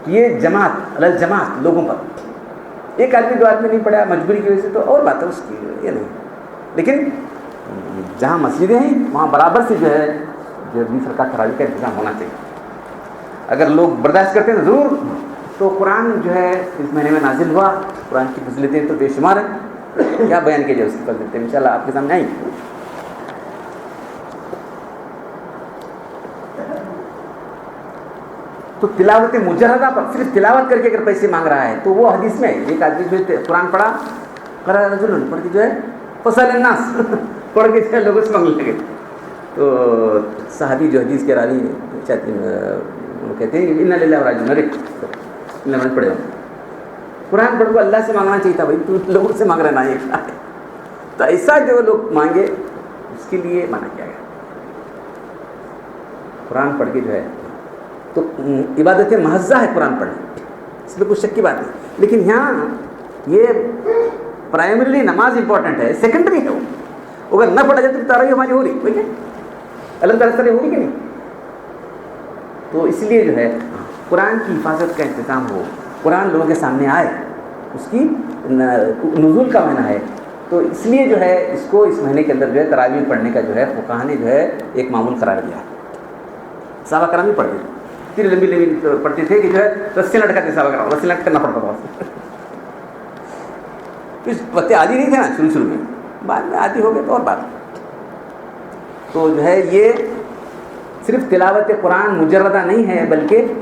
یہ جماعت الجماعت لوگوں پر، ایک آدمی 2 آدمی نہیں پڑھا مجبوری کی وجہ سے تو اور بات ہے اس کی، یہ نہیں. لیکن جہاں مسجدیں ہیں وہاں برابر سے جو ہے 20 رکعت تراویح کا انتظام ہونا چاہیے. اگر لوگ برداشت کرتے ہیں ضرور. تو قرآن جو ہے اس مہینے میں نازل ہوا، قرآن کی فضیلتیں تو بے شمار ہیں، کیا بیان کیا جائے اس کی فضیلتیں، انشاءاللہ آپ کے سامنے آئیں. تو تلاوت مجردہ پر صرف تلاوت کر کے اگر پیسے مانگ رہا ہے تو وہ حدیث میں ایک آدمی جو ہے قرآن پڑھا، قرآن رجل پڑھ کے جو ہے فصل الناس پڑھ کے جو ہے لوگوں سے مانگنے لگے. تو صحابی جو حدیث کے راوی کہتے ہیں انا للہ و راجعون، ارے نماز پڑھے قرآن پڑھ کو اللہ سے مانگنا چاہیے تھا، بھائی تو لوگوں سے مانگ رہا نا. یہ تو ایسا جو لوگ مانگے اس کے لیے منع کیا گیا. قرآن پڑھ کے جو ہے تو عبادت محضہ ہے قرآن پڑھنا، اس میں کوئی شک کی بات نہیں. لیکن یہاں یہ پرائمریلی نماز امپورٹنٹ ہے، سیکنڈری ہے. وہ اگر نہ پڑھا جائے تو تراویح ہماری ہو رہی، ٹھیک ہے، الگ طرح سے ہو رہی کہ نہیں. تو اس لیے جو ہے قرآن کی حفاظت کا انتظام ہو، قرآن لوگوں کے سامنے آئے، اس کی نزول کا مہینہ ہے. تو اس لیے جو ہے اس کو اس مہینے کے اندر جو ہے تراویح پڑھنے کا جو ہے فقہاء نے جو ہے ایک معمول قرار دیا. صحابہ کرام بھی پڑھتے تھے، اتنی لمبی لمبی پڑھتے تھے کہ جو ہے رسی لٹکاتے صحابہ کرام، رسی لٹ کرنا پڑتا تھا. کچھ پتے عادی نہیں تھے نا شروع میں، بعد میں عادی ہو گئے تو اور بات. تو جو ہے یہ صرف تلاوت قرآن مجردہ نہیں ہے، بلکہ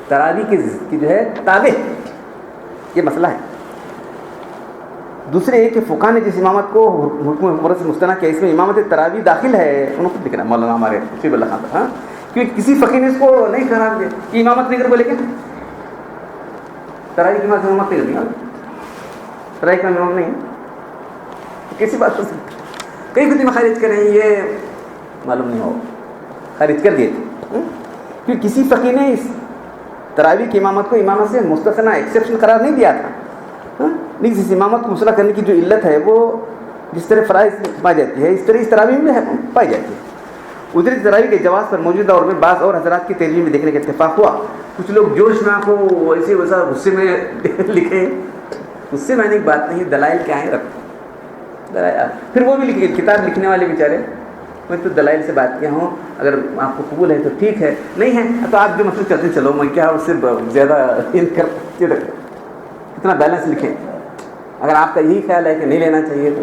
تراویح کی جو ہے تابع یہ مسئلہ ہے. دوسرے ایک کہ فقہاء نے جس امامت کو حکم عمرت سے مستثنیٰ کیا، اس میں امامت تراویح داخل ہے. انہوں کو لکھنا مولانا ہمارے شیب اللہ خان صاحب، ہاں، کیونکہ کسی فقیر نے اس کو نہیں قرار دیا کہ امامت نہیں کر بولے کہ تراویح کی امامت نہیں کرنی، تراویح کا امام نہیں کسی بات پر کئی خود میں خارج کریں، یہ معلوم نہیں ہو، خارج کر دیے تھے. کیونکہ کسی فقیر نے اس تراویح کی امامت کو امامت سے مستثنیٰ ایکسیپشن قرار نہیں دیا تھا. لیکن اس امامت کو مسئلہ کرنے کی جو علت ہے وہ جس طرح فرائض پائی جاتی ہے اس طرح اس تراویح میں پائی جاتی ہے. ادھر تراویح کے جواز پر موجودہ دور میں بعض اور حضرات کی ترجیح میں دیکھنے کا اتفاق ہوا. کچھ لوگ جوش میں آپ کو ایسے ویسا غصے میں لکھیں، اس سے میں نے ایک بات نہیں، دلائل کیا ہیں رکھو دلائل. پھر وہ بھی لکھے کتاب لکھنے والے بیچارے، میں تو دلائل سے بات کیا ہوں، اگر آپ کو قبول ہے تو ٹھیک ہے، نہیں ہے تو آپ جو مطلب چلتے چلو، میں کیا اس سے زیادہ کتنا بیلنس لکھیں. اگر آپ کا یہی خیال ہے کہ نہیں لینا چاہیے تو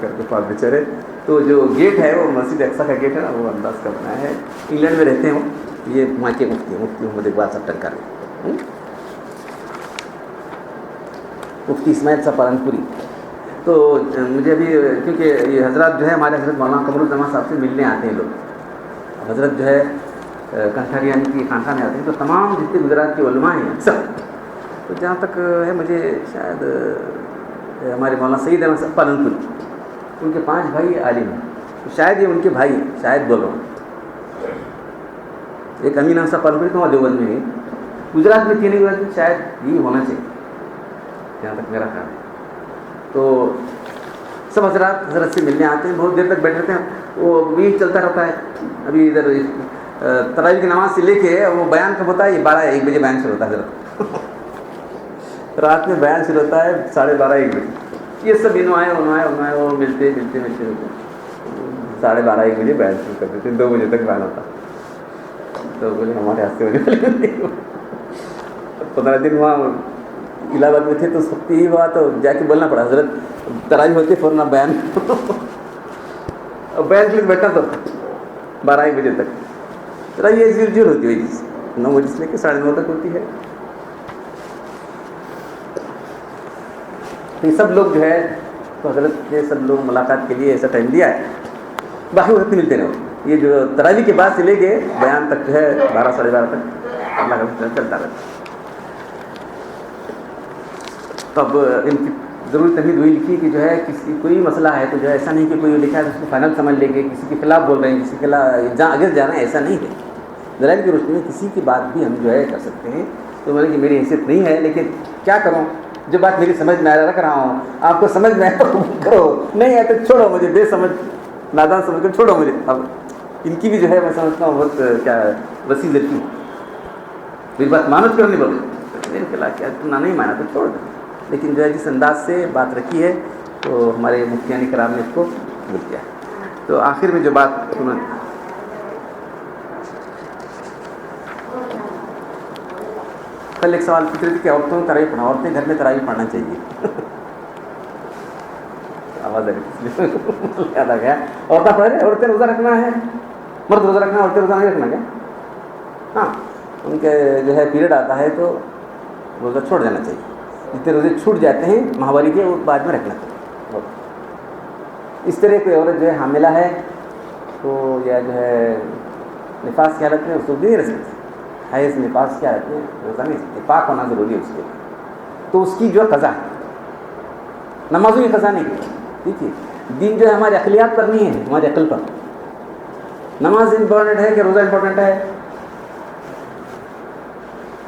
کر کے پاک بیچارے. تو جو گیٹ ہے وہ مسجد اقصیٰ کا گیٹ ہے نا, وہ انداز کا بنایا ہے. انگلینڈ میں رہتے ہیں وہ, یہ وہاں کے مفتی محمد اقبال صاحب ٹنکاری, مفتی اسماعیل صاحب پالنپوری. تو مجھے ابھی کیونکہ یہ حضرات جو ہے ہمارے حضرت مولانا قمر الزمان صاحب سے ملنے آتے ہیں لوگ. حضرت جو ہے کنٹھاریانی کی خانقاہ میں آتے ہیں, تو تمام جتنے گجرات کے علماء ہیں سب, تو جہاں تک ہے مجھے شاید ہمارے مولانا سعید احمد صاحب پالنپوری, ان کے 5 بھائی عالم ہیں, تو شاید یہ ان کے بھائی ہیں, شاید بول رہا ہوں. ایک امین احمد صاحب پالنپوری تو وہاں دیوبند میں ہے, گجرات میں 3 گجرات میں شاید یہی ہونا چاہیے جہاں تک میرا خیال ہے. تو سب حضرت سے ملنے آتے ہیں, بہت دیر تک بیٹھے رہتے ہیں, وہ بھی چلتا رہتا ہے. ابھی ادھر تراویح کی نماز سے لے کے وہ بیان کب ہوتا ہے, یہ 12-1 بجے بیان شروع ہوتا ہے حضرت. رات میں بیان شروع ہوتا ہے 12:30-1 بجے. یہ سب انہوں آئے وہ ملتے 12:30-1 بجے بیان شروع کر دیتے, 2 بجے تک بیان ہوتا. تو بولے ہمارے ہاستے ہونے والے 15 دن وہاں الہ آباد میں تھے, تو اس وقت یہی ہوا, تو جا کے بولنا پڑا حضرت تراویح ہوتی ہے فوراً بیان. اور بیان کے لیے بیٹھا تو 12-1 بجے تک. تراویح یہ زیر ہوتی ہوئی 9 بجے سے لے کے 9:30 تک ہوتی ہے. تو یہ سب لوگ جو ہے, تو حضرت نے سب لوگ ملاقات کے لیے ایسا ٹائم دیا ہے. باقی وقت ملتے رہو. یہ جو تراویح کے بعد سے لے کے بیان تک جو ہے 12-12:30 تک اللہ کا چلتا رہتا. تب ان کی ضروری تمہید وہی لکھی کہ جو ہے کسی کوئی مسئلہ ہے تو جو ہے ایسا نہیں کہ کوئی لکھا ہے تو اس کو فائنل سمجھ لے کے کسی کے خلاف بول رہے ہیں, کسی کے خلاف اگر جا رہے ہیں, ایسا نہیں ہے. دلائل کی روشنی میں کسی کی بات بھی ہم جو ہے کر سکتے ہیں. تو میں نے کہ میری حیثیت نہیں ہے, لیکن کیا کروں, جو بات میری سمجھ میں رکھ رہا ہوں, آپ کو سمجھ میں آئے تو کرو, نہیں ہے تو چھوڑو, مجھے بے سمجھ نادان سمجھ کر چھوڑو مجھے. اب ان کی بھی جو ہے میں سمجھتا ہوں بہت کیا وسیع لڑکی, میری بات مانو کر نہیں بولے, کیا تم نہیں مانا تو چھوڑ دو. لیکن جو ہے جس انداز سے بات رکھی ہے تو ہمارے مفتیان کرام نے اس کو قبول کیا. تو آخر میں جو بات انہوں نے کل ایک سوال پوچھ رہی تھی کہ عورتوں کو تراویح پڑھنا, عورتیں گھر میں تراویح پڑھنا چاہیے. آواز یاد آ گیا, عورتیں پڑھ رہے, عورتیں روزہ رکھنا ہے, مرد روزہ رکھنا ہے, عورتیں روزہ نہیں رکھنا کیا؟ ہاں, ان کے جو ہے پیریڈ آتا ہے تو روزہ چھوڑ دینا چاہیے. جتنے روزے چھوٹ جاتے ہیں ماہواری کے, وہ بعد میں رکھنا چاہیے. اس طرح کوئی عورت جو ہے حاملہ ہے تو یا جو ہے نفاس کی حالت میں, اس کو بھی نہیں رکھ سکتی. حیض نفاس کی حالت میں روزہ نہیں سکتی, پاک ہونا ضروری ہے اس کے لیے. تو اس کی جو قضا ہے, نمازوں کی قضا نہیں. ٹھیک ہے, دین جو ہے ہماری عقلیات پر نہیں ہے, ہماری عقل پر. نماز امپورٹنٹ ہے کہ روزہ امپورٹنٹ ہے؟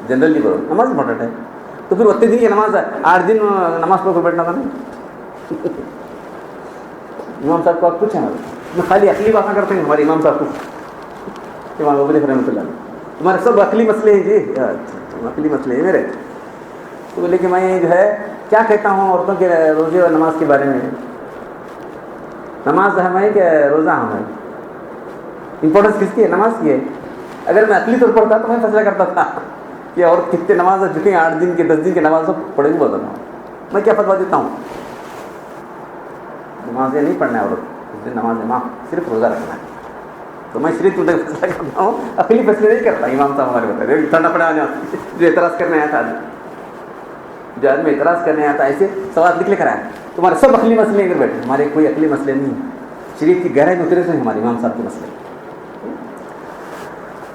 جنرلی بولو نماز امپورٹنٹ ہے. تو پھر اتنے دن کی نماز ہے, 8 دن نماز پڑھ کر بیٹھنا تھا نہیں. امام صاحب کو آپ پوچھیں, میں خالی عقلی باتیں کرتے ہیں ہمارے امام صاحب کو, امام ابو حنیفہ رحمۃ اللہ, تمہارے سب عقلی مسئلے ہیں. جی عقلی مسئلے ہیں میرے. تو بولے کہ میں جو ہے کیا کہتا ہوں عورتوں کے روزے اور نماز کے بارے میں. نماز اہم ہے کہ روزہ اہم ہے؟ امپورٹنس کس کی ہے؟ نماز کی ہے. اگر میں عقلی طور پر پڑھتا تو میں فیصلہ کرتا تھا کہ عورت کتنے نماز جھکیں, 8 دن کے 10 دن کے نماز پڑھے گی بولتا تھا. میں کیا فتویٰ دیتا ہوں, نمازیں نہیں پڑھنا ہے عورت, اس دن نماز معاف, صرف روزہ رکھنا ہے. تو میں شریف فیصلہ کرتا ہوں, عقلی فیصلے نہیں کرتا. امام صاحب ہمارے بتا رہے ٹھنڈا پڑا جو اعتراض کرنے آیا تھا, جو آدمی اعتراض کرنے آیا تھا, ایسے سوال لکھ کر آیا, تمہارے سب عقلی مسئلے ادھر بیٹھے. ہمارے کوئی عقلی مسئلے نہیں ہیں, شریف کی گہرائی میں اترے سے ہمارے امام صاحب کے مسئلے.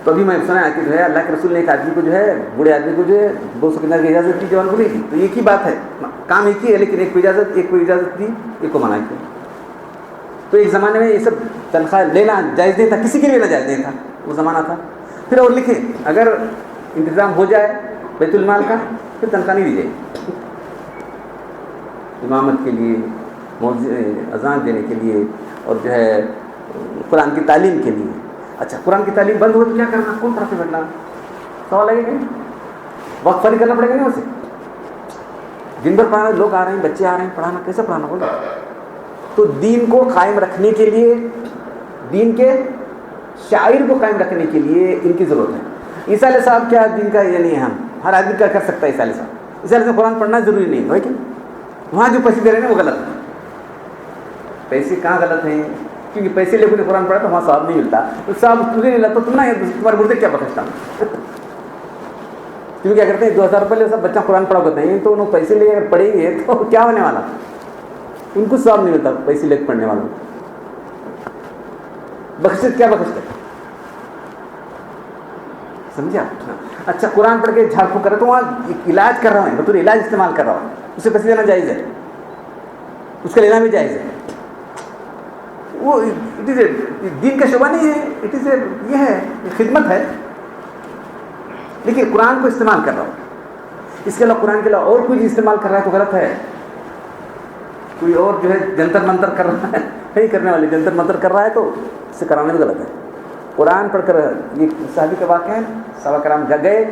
تو ابھی میں سنا ہے کہ جو ہے اللہ کے رسول نے ایک آدمی کو جو ہے, بوڑھے آدمی کو جو ہے 200 کنار کی اجازت دی, جوان بوڑھی کی. تو ایک ہی بات ہے, کام ایک ہی ہے, لیکن ایک کو اجازت دی, ایک کو منع کی. تو ایک زمانے میں یہ سب تنخواہ لینا جائز نہیں تھا, کسی کے لینا جائز نہیں تھا, وہ زمانہ تھا. پھر اور لکھے اگر انتظام ہو جائے بیت المال کا, پھر تنخواہ نہیں دی جائے گی. امامت کے لیے, اذان دینے کے لیے, اور جو ہے قرآن کی تعلیم کے لیے. اچھا, قرآن کی تعلیم بند ہو تو کیا کرنا, کون پڑھاتے بیٹھنا؟ سوال لگے گا, وقت فارغ کرنا پڑے گا نہیں اسے. دن بھر پڑھانا, لوگ آ رہے ہیں, بچے آ رہے ہیں, پڑھانا کیسے پڑھانا بولے. تو دین کو قائم رکھنے کے لیے, دین کے شاعر کو قائم رکھنے کے لیے ان کی ضرورت ہے. عیسیٰ علیہ صاحب کیا دین کا یہ نہیں ہے, ہر آدمی کیا کر سکتا ہے. عیسیٰ علیہ صاحب قرآن پڑھنا ضروری نہیں ہے, کہ وہاں جو پسند رہے ہیں وہ غلط ہے. پیسے کہاں غلط ہیں؟ کیونکہ پیسے لے کے قرآن پڑھا تو وہاں ثواب نہیں ملتا. تو ثواب تجھے نہیں ملتا تو تم نہ تمہارے مردے کیا بخشتا ہوں. تم کیا کرتے ہیں 2000 روپئے لے سب بچہ قرآن پڑھا کرتے ہیں تو انہوں پیسے لے اگر پڑھیں گے تو کیا ہونے والا؟ ان کو ثواب نہیں ملتا پیسے لے کے پڑھنے والوں کو. بخشت کیا بخشتے سمجھا؟ اچھا قرآن پڑھ کے جھاڑ پھونک کر رہا تو وہاں علاج کر رہا ہوں بطور علاج استعمال کر رہا ہوں, اسے پیسے دینا جائز ہے, اس کا لینا بھی جائز ہے. وہ اٹ از اے دین کا شعبہ نہیں ہے, اٹ از اے یہ ہے خدمت ہے, لیکن قرآن کو استعمال کر رہا ہوں. اس کے علاوہ قرآن کے علاوہ اور کوئی چیز استعمال کر رہا ہے تو غلط ہے. کوئی اور جو ہے جنتر منتر کر رہا ہے, نہیں کرنے والے جنتر منتر کر رہا ہے تو اسے کرانے میں غلط ہے. قرآن پڑھ کر یہ صحابی کا واقعہ ہے, صحابہ کرام گئے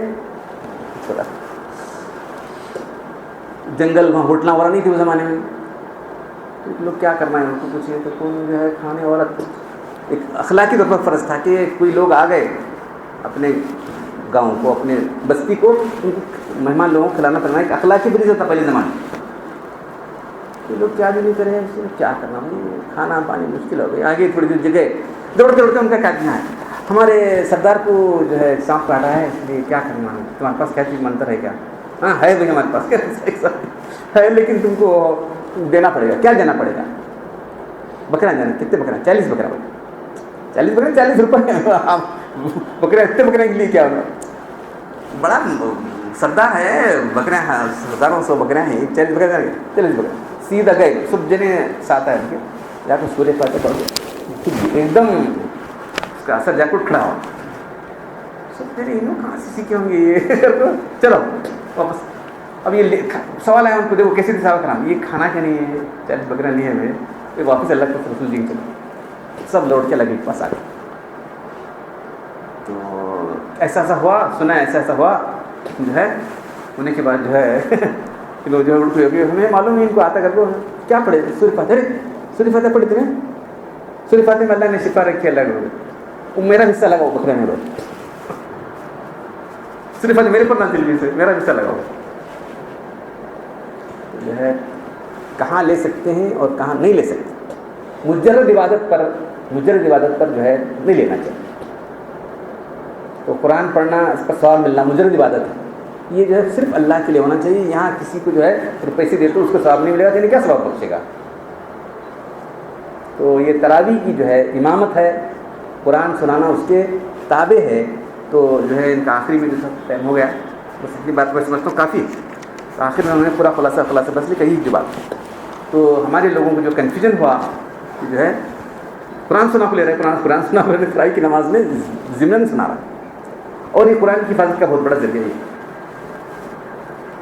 جنگل, وہاں ہوٹلاں وغیرہ نہیں تھی اس زمانے میں, لوگ کیا کرنا ہے ان کو پوچھے تو کوئی جو ہے کھانے والا ایک اخلاقی طور پر فرض تھا کہ کوئی لوگ آ گئے اپنے گاؤں کو, اپنے بستی کو, ان کو مہمان لوگوں کو کھلانا پڑنا ایک اخلاقی فریضہ تھا پہلے زمانے میں. یہ لوگ کیا بھی نہیں کرے, کیا کرنا, کھانا پانی مشکل ہو گئی. آگے تھوڑی دیر جگہ دوڑتے دوڑتے ان کا کیا کہنا ہے, ہمارے سردار کو جو ہے سانپ کاٹا ہے, اس لیے کیا کرنا ہے, تمہارے پاس کیا چیز منتر ہے کیا؟ ہاں ہے بھائی ہمارے پاس ہے, لیکن تم کو دینا پڑے گا. کیا دینا پڑے گا؟ بکرا دینا. کتنے بکرا؟ 40 بکرا. 40 بکرے 40 روپئے. بکرے اتنے بکرے کے لیے کیا ہوگا؟ بڑا سردار ہے, بکرے ہزاروں 100 بکرے ہیں, 40 بکرے 40 بکرے. سیدھا گئے سب جنے ساتھ آئے کے جا کے سورج پاتے پڑھ گئے, ایک دم اس کا اثر جا کے کھڑا ہو. سب جنے انہوں کہاں سے سیکھے ہوں گے یہ, چلو واپس. اب یہ سوال آیا ان کو, دیکھو کیسے صاحب کرام, یہ کھانا کیا نہیں ہے, 40 بکرا نہیں ہے ہمیں, واپس اللہ کے رسول جی چلو. سب لوٹ کے لگے پاس آ گئے. تو ایسا ایسا ہوا, سنا ایسا ایسا ہوا جو ہے, ہونے کے بعد جو ہے لوگ جو ہے ہمیں معلوم ہے ان کو آتا کر کو کیا پڑھے سورہ فاتحہ. سورہ فاتحہ پڑھی تمہیں؟ سورہ فاتحہ میں اللہ نے شفا رکھی اللہ کو, وہ میرا حصہ لگاؤ بکرے میں. سورہ فاتحہ میرے پر نازل ہوئی سے میرا حصہ لگاؤ. جو ہے کہاں لے سکتے ہیں اور کہاں نہیں لے سکتے. مجرد عبادت پر جو ہے نہیں لینا چاہیے. تو قرآن پڑھنا, اس پر ثواب ملنا مجرد عبادت ہے, یہ جو ہے صرف اللہ کے لیے ہونا چاہیے. یہاں کسی کو جو ہے پیسے دے تو اس کو ثواب نہیں ملے گا, یعنی کیا ثواب بخشے گا. تو یہ تراویح کی جو ہے امامت ہے, قرآن سنانا اس کے تابع ہے. تو جو ہے ان کا آخری میں جو سب ٹائم ہو گیا, بس اتنی بات میں سمجھتا ہوں کافی. آخر میں انہوں نے پورا خلاصہ بس لی کہی جو بات. تو ہمارے لوگوں کو جو کنفیوژن ہوا کہ جو ہے قرآن سنا کو لے رہے, قرآن سنا کو لے رہے, فرائی کی نماز میں ضمن سنا رہا ہے, اور یہ قرآن کی حفاظت کا بہت بڑا ذریعہ ہے.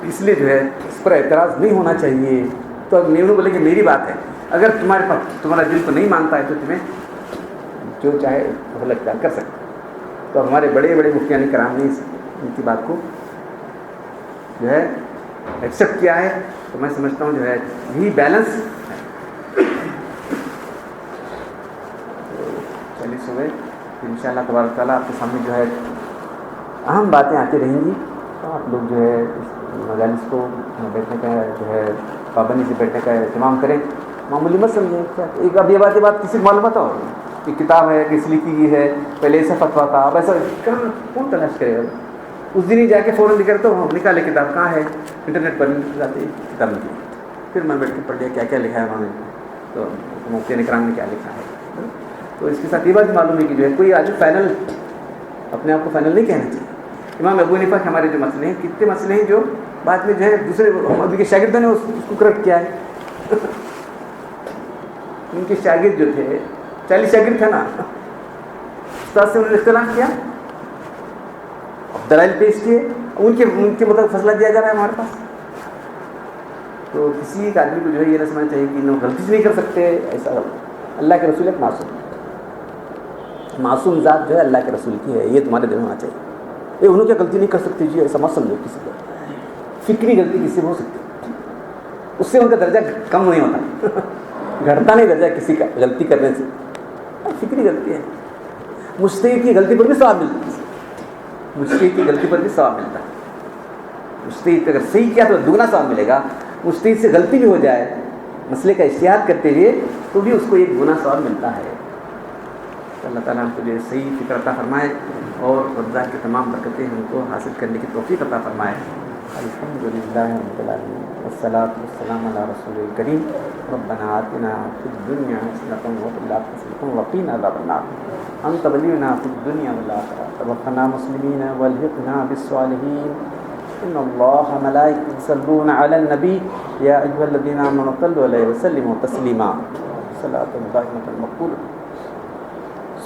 اس لیے جو ہے اس پر اعتراض نہیں ہونا چاہیے. تو اب نیونو بولے کہ میری بات ہے, اگر تمہارے پاس تمہارا دل تو نہیں مانتا ہے تو تمہیں جو چاہے وہ لگتا ہے کر سکتے. تو ہمارے بڑے بڑے مفتیان کرام نے ان کی بات کو جو ہے ایکسیپٹ کیا ہے. تو میں سمجھتا ہوں جو ہے یہی بیلنس ہے. 40 ہو گئے. ان شاء اللہ تبارک تعالیٰ آپ کے سامنے جو ہے اہم باتیں آتی رہیں گی. آپ لوگ جو ہے مجالس کو بیٹھنے کا جو ہے پابندی سے بیٹھنے کا اہتمام کریں, معمولی مت سمجھیں. ایک اب یہ بات کسی کو معلومات ہو کہ کتاب ہے کس لکھی گئی ہے, پہلے ایسا فتویٰ تھا, اب ایسا کون تلاش کرے گا. اس دن ہی جا کے فوراً نکل تو نکالے کتاب کہاں ہے, انٹرنیٹ پر جاتے کتاب نکلی, پھر میں بیٹھ کے پڑھ لیا کیا لکھا ہے انہوں نے, تو مفتی اکرام نے کیا لکھا ہے. تو اس کے ساتھ یہ بات معلوم ہے کہ جو ہے کوئی آج فائنل اپنے آپ کو فائنل نہیں کہنا چاہیے. امام ابو حنیفہ کے ہمارے جو مسئلے ہیں, کتنے مسئلے ہیں جو بعد میں جو ہے دوسرے ابھی کے شاگردوں نے اس کو کریکٹ کیا ہے. ان کے شاگرد جو تھے 40 شاگرد تھے نا, استاد سے انہوں نے اختلاف کیا, دلائل پیش کیے, ان کے مطابق فیصلہ دیا جا رہا ہے ہمارے پاس. تو کسی ایک آدمی کو جو ہے یہ نہ سمجھنا چاہیے کہ انہوں غلطی سے نہیں کر سکتے. ایسا اللہ کے رسول ایک معصوم ذات جو ہے اللہ کے رسول کی ہے, یہ تمہارے دل میں ہونا چاہیے. انہوں کیا غلطی نہیں کر سکتے جی, ایسا مت سمجھو کسی کو. فکری غلطی کسی سے ہو سکتی, اس سے ان کا درجہ کم نہیں ہوتا, گھٹتا نہیں درجہ کسی کا غلطی کرنے سے. فکری غلطی ہے. مجتہد کی غلطی پر بھی ثواب ملتا ہے, مجتہد کی غلطی پر بھی ثواب ملتا ہے. مجتہد اگر صحیح کیا تو دگنا ثواب ملے گا. مجتہد سے غلطی بھی ہو جائے مسئلے کا اجتہاد کرتے ہوئے تو بھی اس کو ایک گنا ثواب ملتا ہے. اللہ تعالیٰ ہم کو جو صحیح فکر عطا فرمائے اور رمضان کی تمام برکتیں ہم کو حاصل کرنے کی توفیق عطا فرمائے. الحمدللہ رب العالمین والصلاۃ والسلام علی رسول الکریم. ربنا آتنا فی الدنیا حسنۃ وفی الآخرۃ حسنۃ وقنا عذاب النار. انت ولینا فی الدنیا والآخرہ توفنا مسلمین والحقنا بالصالحین. ان اللہ ملائکۃہ یصلون علی النبی یا ایھا الذین آمنوا صلوا علیہ وسلموا تسلیما. صلاۃ دائمۃ مقبولۃ.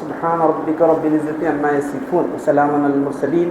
سبحان ربک رب العزة عما یصفون وسلام علی المرسلین